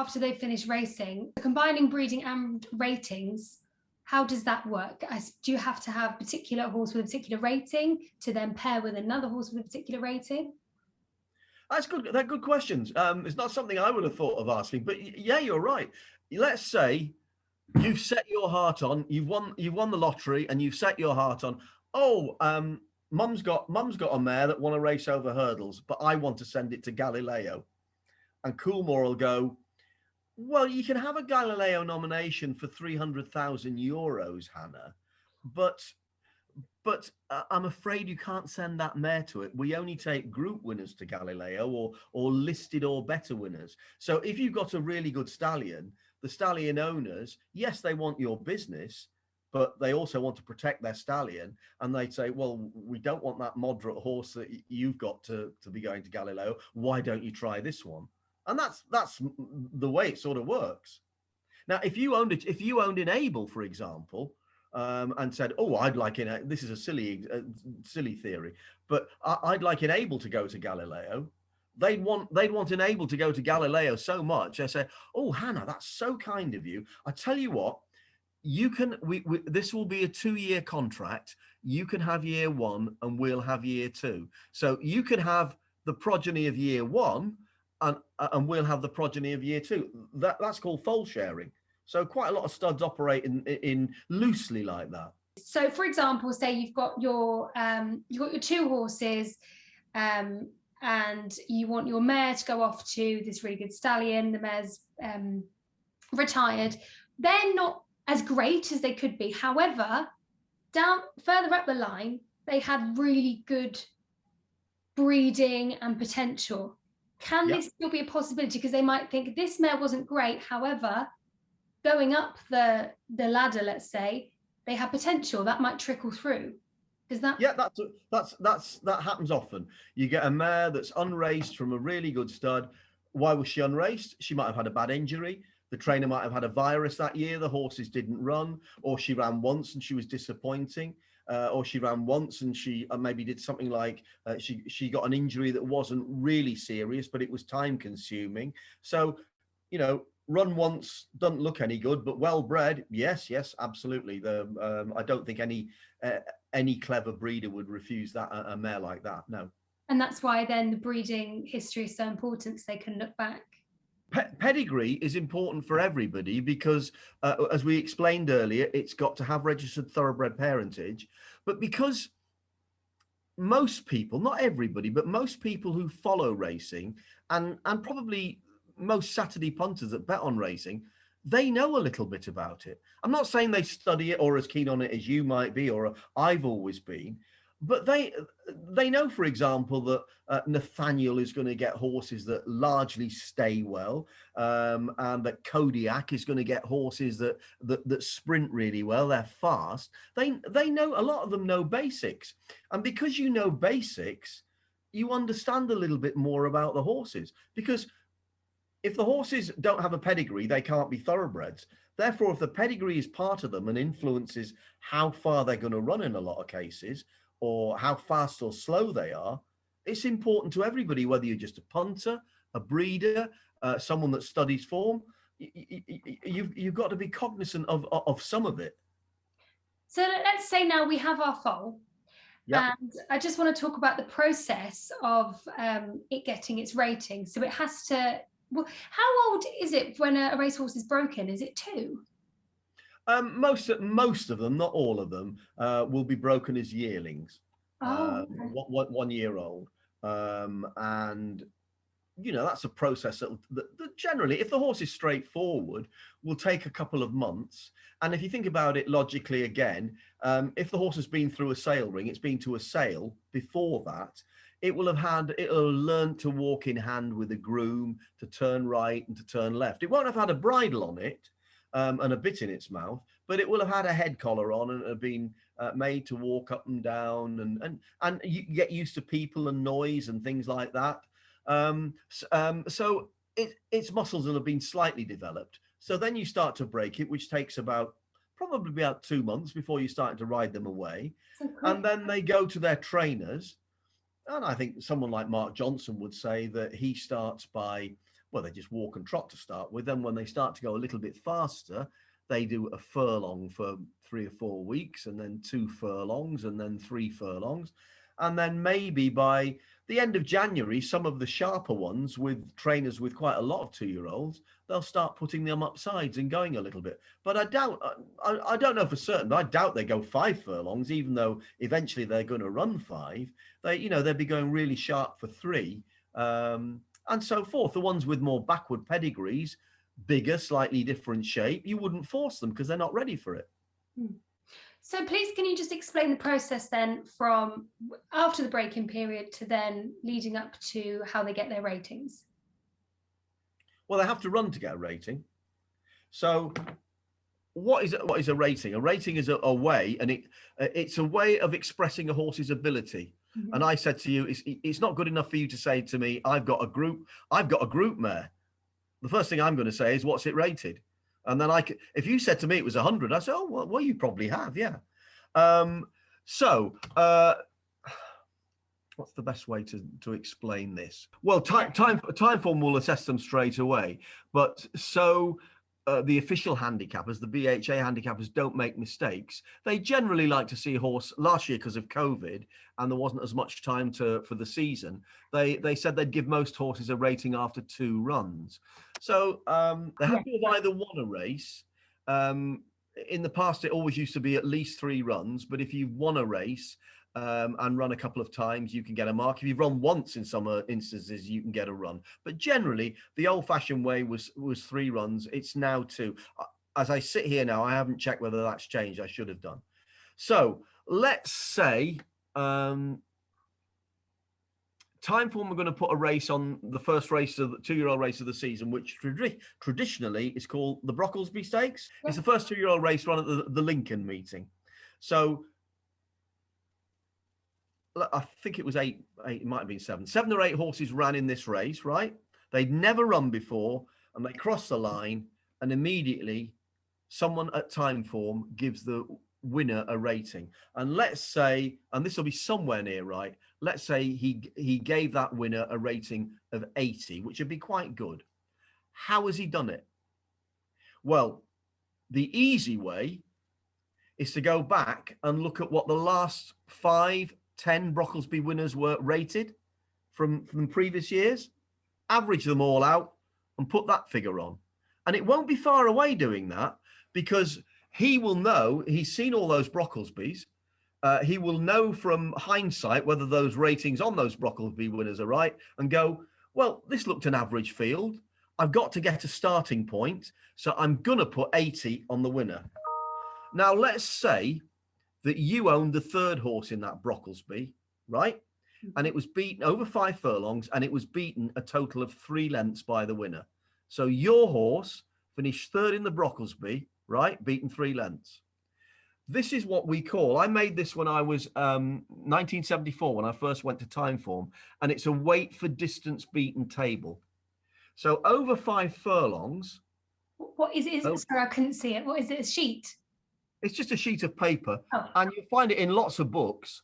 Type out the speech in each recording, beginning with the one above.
after they finish racing, combining breeding and ratings, how does that work? Do you have to have a particular horse with a particular rating to then pair with another horse with a particular rating? That's good. They're good questions. It's not something I would have thought of asking, but yeah, you're right. Let's say you've set your heart on, you've won the lottery, and you've set your heart on. Oh, mum's got a mare that want to race over hurdles, but I want to send it to Galileo, and Coolmore will go, well, you can have a Galileo nomination for €300,000, Hannah, but I'm afraid you can't send that mare to it. We only take group winners to Galileo, or listed or better winners. So if you've got a really good stallion, the stallion owners, yes, they want your business, but they also want to protect their stallion. And they'd say, well, we don't want that moderate horse that you've got to be going to Galileo. Why don't you try this one? And that's the way it sort of works. Now, if you owned Enable, for example, and said, "Oh, I'd like it." This is a silly theory, but I'd like Enable to go to Galileo. They'd want Enable to go to Galileo so much. I say, "Oh, Hannah, that's so kind of you. I tell you what, you can. This will be a 2-year contract. You can have year 1, and we'll have year 2. So you can have the progeny of year 1, and we'll have the progeny of year 2. That's called foal sharing." So quite a lot of studs operate in loosely like that. So, for example, say you've got your 2 horses, and you want your mare to go off to this really good stallion. The mare's retired. They're not as great as they could be. However, further up the line, they had really good breeding and potential. Can this still be a possibility? Because they might think this mare wasn't great. However, going up the ladder, let's say, they have potential that might trickle through. Does that? Yeah, that happens often. You get a mare that's unraced from a really good stud. Why was she unraced? She might have had a bad injury. The trainer might have had a virus that year. The horses didn't run, or she ran once and she was disappointing, or she ran once and she maybe did something like she got an injury that wasn't really serious, but it was time consuming. So, run once doesn't look any good, but well bred, yes, absolutely. I don't think any clever breeder would refuse that a mare like that. No. And that's why then the breeding history is so important, so they can look back. Pedigree is important for everybody because, as we explained earlier, it's got to have registered thoroughbred parentage. But because most people, not everybody, but most people who follow racing and probably most Saturday punters that bet on racing, they know a little bit about it. I'm not saying they study it or as keen on it as you might be or I've always been, but they know, for example, that Nathaniel is going to get horses that largely stay well, and that Kodiak is going to get horses that sprint really well. They're fast. They know, a lot of them know basics, and because you know basics, you understand a little bit more about the horses. Because if the horses don't have a pedigree, they can't be thoroughbreds. Therefore, if the pedigree is part of them and influences how far they're going to run in a lot of cases, or how fast or slow they are, it's important to everybody, whether you're just a punter, a breeder, someone that studies form. You've got to be cognizant of some of it. So let's say now we have our foal. Yep. And I just want to talk about the process of it getting its rating. So it has to... Well, how old is it when a racehorse is broken? Is it 2? Most of them, not all of them, will be broken as yearlings, okay. 1 year old, and that's a process that generally, if the horse is straightforward, will take a couple of months. And if you think about it logically again, if the horse has been through a sale ring, it's been to a sale before that, it'll have learned to walk in hand with a groom, to turn right and to turn left. It won't have had a bridle on it and a bit in its mouth, but it will have had a head collar on and have been made to walk up and down, and you get used to people and noise and things like that. So its muscles will have been slightly developed. So then you start to break it, which takes probably about 2 months before you start to ride them away. So cool. And then they go to their trainers. And I think someone like Mark Johnson would say that he starts by, well, they just walk and trot to start with. Then when they start to go a little bit faster, they do a furlong for 3 or 4 weeks, and then 2 furlongs, and then 3 furlongs. And then maybe by the end of January, some of the sharper ones with trainers with quite a lot of 2-year-olds, they'll start putting them up sides and going a little bit. But I doubt, I don't know for certain, but I doubt they go 5 furlongs, even though eventually they're going to run 5. They'd be going really sharp for 3, and so forth. The ones with more backward pedigrees, bigger, slightly different shape, you wouldn't force them because they're not ready for it. So please, can you just explain the process then from after the break-in period to then leading up to how they get their ratings? Well, they have to run to get a rating. So what is a rating? A rating is a way, and it's a way of expressing a horse's ability. And I said to you, it's not good enough for you to say to me, I've got a group mare. The first thing I'm going to say is, what's it rated? And then if you said to me it was 100, I said, oh, well, you probably have, yeah. What's the best way to explain this? Well, Timeform will assess them straight away, but so the official handicappers, the BHA handicappers, don't make mistakes. They generally like to see a horse. Last year, because of COVID, and there wasn't as much time for the season, they said they'd give most horses a rating after 2 runs. So they have to have either won a race. In the past, it always used to be at least 3 runs, but if you've won a race and run a couple of times, you can get a mark. If you've run once in some instances, you can get a run. But generally, the old-fashioned way was 3 runs. It's now 2. As I sit here now, I haven't checked whether that's changed. I should have done. So let's say Timeform are going to put a race on the first race of the 2-year-old race of the season, which traditionally is called the Brocklesby Stakes. It's the first 2-year-old race run at the Lincoln meeting. So I think it was 8, it might have been 7 or 8 horses ran in this race, right? They'd never run before, and they crossed the line, and immediately someone at Timeform gives the winner a rating. And let's say, and this will be somewhere near right, let's say he gave that winner a rating of 80, which would be quite good. How has he done it? Well, the easy way is to go back and look at what the last 5, 10 Brocklesby winners were rated from previous years, average them all out and put that figure on. And it won't be far away doing that, because he will know, he's seen all those Brocklesbys. He will know from hindsight whether those ratings on those Brocklesby winners are right, and go, well, this looked an average field. I've got to get a starting point, so I'm going to put 80 on the winner. Now, let's say that you owned the 3rd horse in that Brocklesby, right? And it was beaten over 5 furlongs, and it was beaten a total of 3 lengths by the winner. So your horse finished 3rd in the Brocklesby, right? Beaten 3 lengths. This is what we call, I made this when I was 1974, when I first went to Timeform, and it's a weight for distance beaten table. So over 5 furlongs. What is it? Sorry, I couldn't see it. What is it? A sheet? It's just a sheet of paper, and you'll find it in lots of books.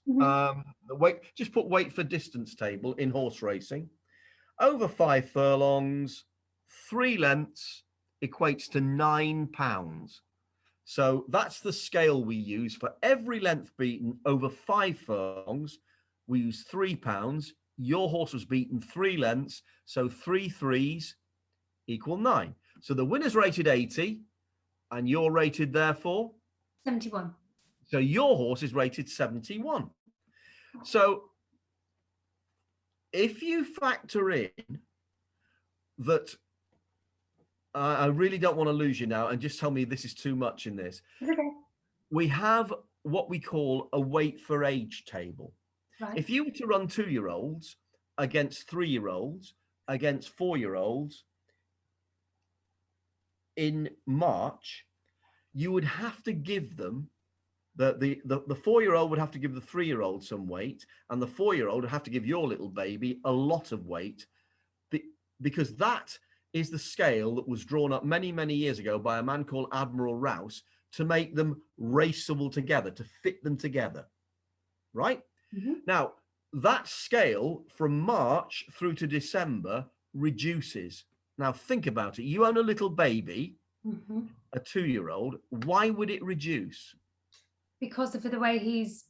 Just put weight for distance table in horse racing. Over 5 furlongs, 3 lengths equates to £9. So that's the scale we use for every length beaten over 5 furlongs. We use £3. Your horse was beaten 3 lengths, so 3 3s equal 9. So the winner's rated 80, and you're rated therefore 71. So your horse is rated 71. So if you factor in that, I really don't want to lose you now, and just tell me this is too much in this. Okay. We have what we call a weight for age table. Right. If you were to run 2-year-olds against 3-year-olds, against 4-year-olds in March, you would have to give them, the 4-year-old would have to give the 3-year-old some weight, and the 4-year-old would have to give your little baby a lot of weight, because that is the scale that was drawn up many, many years ago by a man called Admiral Rouse to make them raceable together, to fit them together, right? Now, that scale from March through to December reduces. Now think about it. You own a little baby, Mhm. a 2-year-old. Why would it reduce? Because of the way he's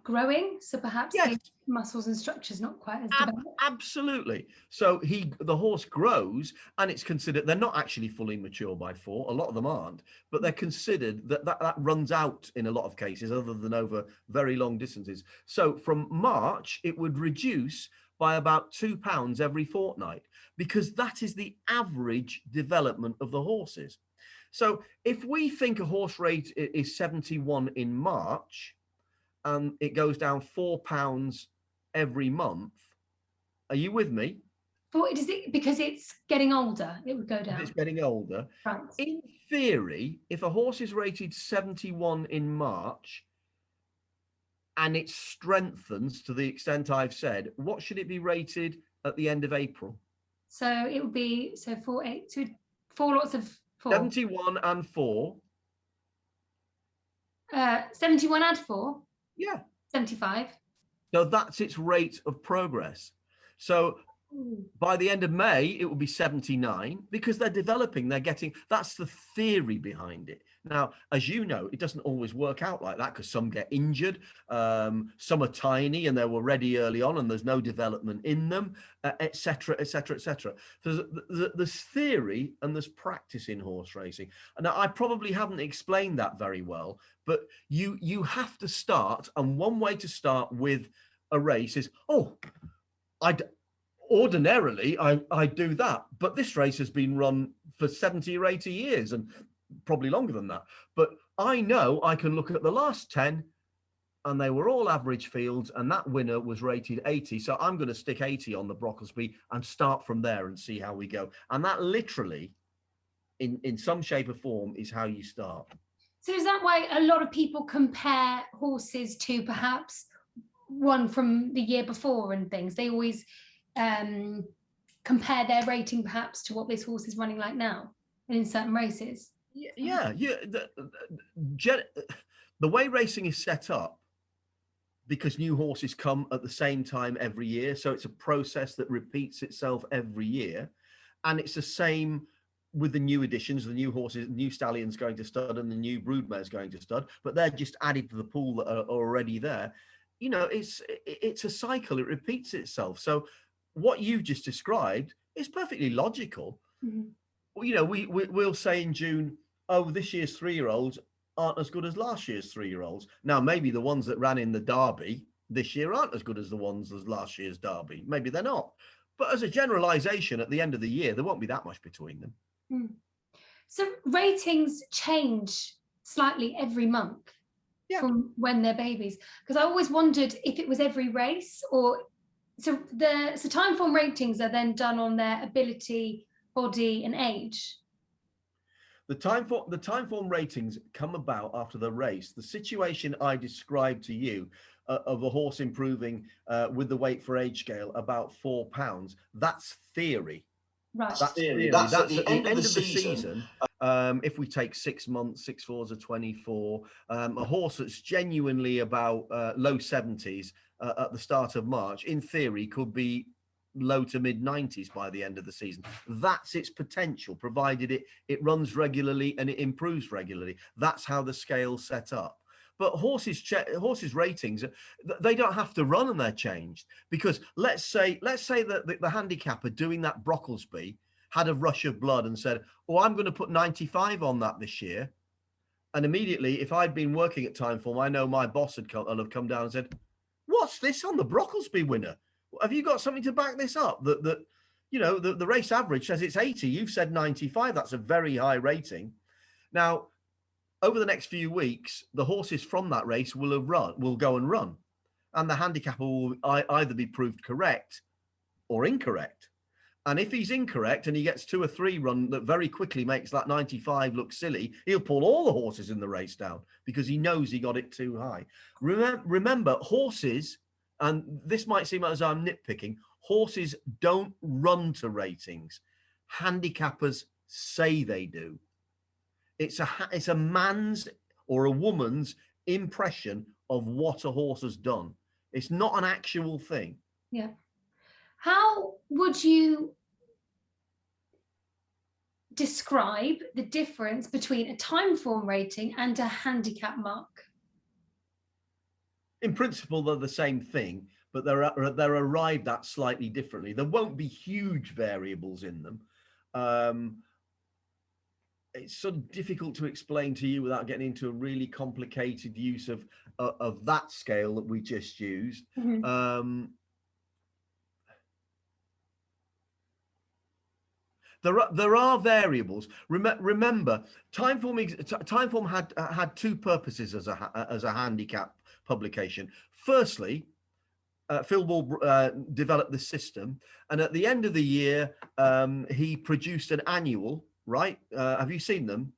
growing, so perhaps Yes, the muscles and structure's not quite as developed. absolutely. So the horse grows, and it's considered, they're not actually fully mature by 4. A lot of them aren't, but they're considered that runs out in a lot of cases, other than over very long distances. So from March, it would reduce by about £2 every fortnight, because that is the average development of the horses. So if we think a horse rate is 71 in March, and it goes down £4 every month. Are you with me? Because it's getting older, it would go down. It's getting older. Right. In theory, if a horse is rated 71 in March and it strengthens to the extent I've said, what should it be rated at the end of April? So it would be 4 lots of 4. 71 and 4. 71 add 4. Yeah. 75. So that's its rate of progress. So by the end of May, it will be 79, because they're developing, they're getting, that's the theory behind it. Now, as you know, it doesn't always work out like that, because some get injured, some are tiny and they were ready early on and there's no development in them, etc., etc., etc. So there's theory and there's practice in horse racing. And I probably haven't explained that very well, but you have to start, and one way to start with a race is, ordinarily, I do that, but this race has been run for 70 or 80 years, and probably longer than that. But I know I can look at the last 10, and they were all average fields, and that winner was rated 80. So I'm going to stick 80 on the Brocklesby and start from there and see how we go. And that literally, in some shape or form, is how you start. So is that why a lot of people compare horses to perhaps one from the year before and things? They always compare their rating perhaps to what this horse is running like now in certain races. Yeah. The way racing is set up, because new horses come at the same time every year, so it's a process that repeats itself every year, and it's the same with the new additions, the new horses, new stallions going to stud and the new broodmares going to stud, but they're just added to the pool that are already there. You know, it's a cycle, it repeats itself. So what you've just described is perfectly logical. Mm-hmm. Well, you know, we'll say in June, oh, this year's 3-year-olds aren't as good as last year's 3-year-olds. Now, maybe the ones that ran in the Derby this year aren't as good as the ones as last year's Derby. Maybe they're not. But as a generalization, at the end of the year, there won't be that much between them. So ratings change slightly every month from when they're babies, because I always wondered if it was every race, or so time form ratings are then done on their ability, body and age. The time form ratings come about after the race. The situation I described to you of a horse improving with the weight for age scale about £4, that's theory. Right. That's theory. That's at the end of the season. If we take 6 months, 6 fours are 24. A horse that's genuinely about low 70s at the start of March, in theory, could be low to mid 90s by the end of the season. That's its potential, provided it runs regularly and it improves regularly. That's how the scale's set up. But horses ratings, they don't have to run and they're changed, because let's say that the handicapper doing that Brocklesby had a rush of blood and said, oh, I'm going to put 95 on that this year. And immediately, if I'd been working at Timeform, I know my boss would have come down and said, what's this on the Brocklesby winner? Have you got something to back this up? That you know, the race average says it's 80. You've said 95. That's a very high rating. Now, over the next few weeks, the horses from that race will go and run, and the handicapper will either be proved correct or incorrect. And if he's incorrect and he gets 2 or 3 run that very quickly makes that 95 look silly, he'll pull all the horses in the race down because he knows he got it too high. Remember, horses, and this might seem as I'm nitpicking, horses don't run to ratings. Handicappers say they do. It's a man's or a woman's impression of what a horse has done. It's not an actual thing. Yeah. How would you describe the difference between a time form rating and a handicap mark? In principle, they're the same thing, but they're arrived at slightly differently. There won't be huge variables in them. It's sort of difficult to explain to you without getting into a really complicated use of that scale that we just used. Mm-hmm. There are variables. Remember, Timeform had two purposes as a handicap publication. Firstly, Phil Ball developed the system, and at the end of the year, he produced an annual. Right? Have you seen them?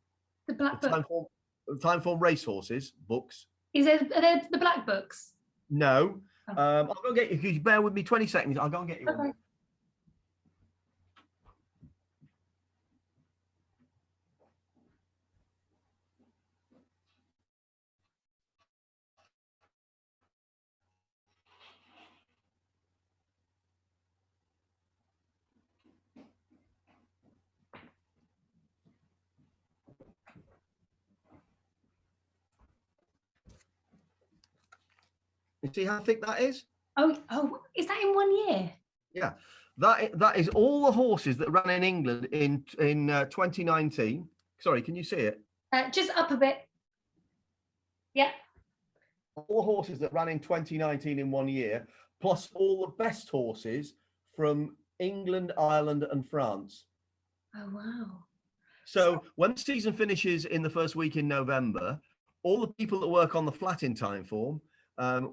The black book. Timeform racehorses books. Are they the black books? No. Oh. I'll go get you. If you bear with me 20 seconds, I'll go and get you one. You see how thick that is? Oh, is that in 1 year? Yeah, that is all the horses that ran in England in 2019. Sorry, can you see it? Just up a bit. Yeah. All the horses that ran in 2019 in 1 year, plus all the best horses from England, Ireland, and France. Oh, wow. So when the season finishes in the first week in November, all the people that work on the flat in Timeform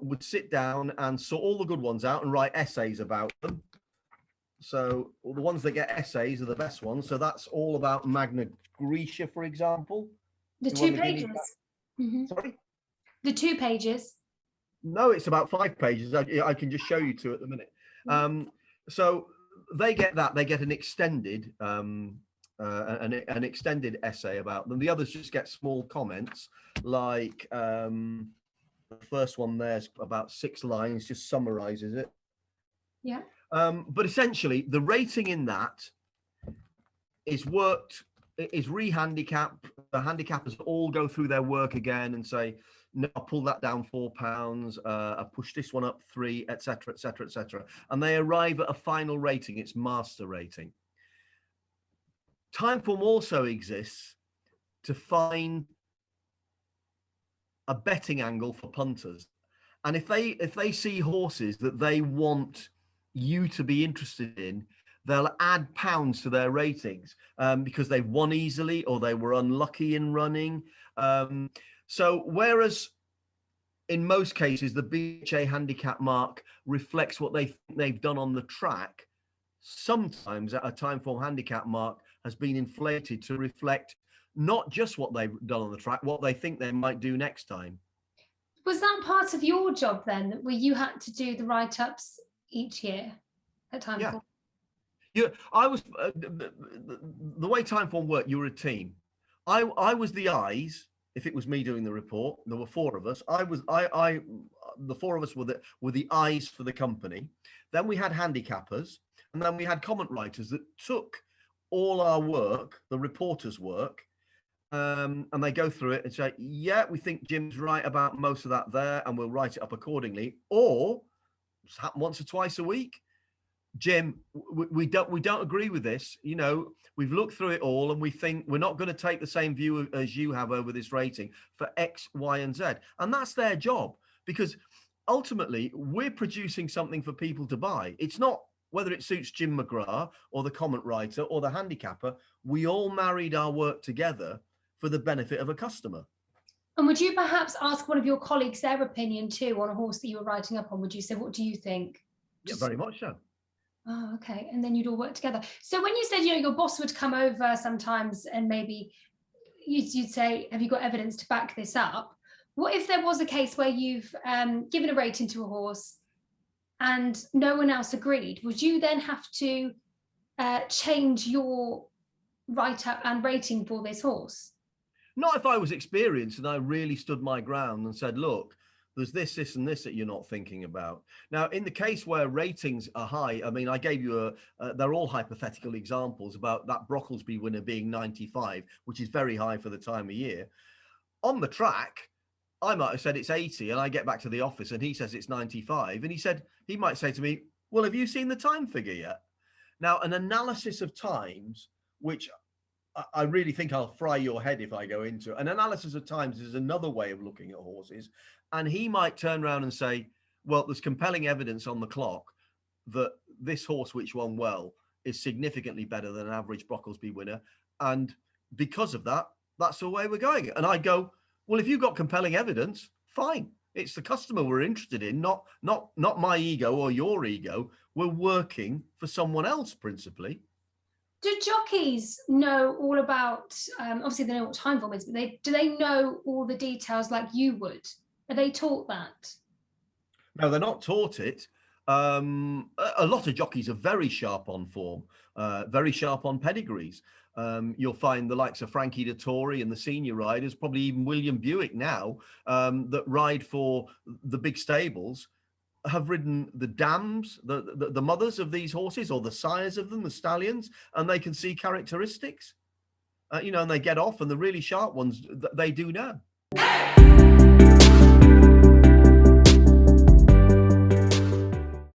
would sit down and sort all the good ones out and write essays about them. So the ones that get essays are the best ones. So that's all about Magna Grecia, for example. The 2 pages. Mm-hmm. Sorry? The 2 pages. No, it's about 5 pages. I can just show you 2 at the minute. So they get that. They get an extended an extended essay about them. The others just get small comments, like the first one there's about 6 lines, just summarizes it. Yeah. But essentially, the rating in that is re-handicap. The handicappers all go through their work again and say, no, I pull that down £4. I push this one up 3, etc., etc., etc., and they arrive at a final rating. It's master rating. Timeform also exists to find a betting angle for punters, and if they see horses that they want you to be interested in, they'll add pounds to their ratings because they've won easily or they were unlucky in running. So whereas in most cases the BHA handicap mark reflects what they've done on the track, sometimes a Timeform handicap mark has been inflated to reflect not just what they've done on the track, what they think they might do next time. Was that part of your job then, where you had to do the write-ups each year at Timeform? Yeah, I was the way Timeform worked. You were a team. I was the eyes. If it was me doing the report, there were 4 of us. The 4 of us were the eyes for the company. Then we had handicappers, and then we had comment writers that took all our work, the reporters' work, and they go through it and say, yeah, we think Jim's right about most of that there, and we'll write it up accordingly. Or it's happened once or twice a week. Jim, we don't agree with this. You know, we've looked through it all and we think we're not going to take the same view as you have over this rating for X, Y, and Z. And that's their job, because ultimately we're producing something for people to buy. It's not whether it suits Jim McGrath or the comment writer or the handicapper. We all married our work together for the benefit of a customer. And would you perhaps ask one of your colleagues their opinion too on a horse that you were writing up on? Would you say, what do you think? Yeah, very much so. Oh, okay. And then you'd all work together. So when you said, you know, your boss would come over sometimes and maybe you'd say, have you got evidence to back this up? What if there was a case where you've given a rating to a horse and no one else agreed? Would you then have to change your write-up and rating for this horse? Not if I was experienced and I really stood my ground and said, look, there's this and this that you're not thinking about. Now, in the case where ratings are high, I mean, I gave you they're all hypothetical examples about that Brocklesby winner being 95, which is very high for the time of year. On the track, I might have said it's 80, and I get back to the office and he says it's 95. And he might say to me, well, have you seen the time figure yet? Now, an analysis of times, which I really think I'll fry your head if I go into it. An analysis of times is another way of looking at horses. And he might turn around and say, well, there's compelling evidence on the clock that this horse, which won well, is significantly better than an average Brocklesby winner. And because of that, that's the way we're going. And I go, well, if you've got compelling evidence, fine. It's the customer we're interested in, not my ego or your ego. We're working for someone else, principally. Do jockeys know all about, obviously they know what time form is, but do they know all the details like you would? Are they taught that? No, they're not taught it. A lot of jockeys are very sharp on form, very sharp on pedigrees. You'll find the likes of Frankie Dettori and the senior riders, probably even William Buick now, that ride for the big stables, have ridden the dams, the mothers of these horses, or the sires of them, the stallions, and they can see characteristics, and they get off, and the really sharp ones, they do know.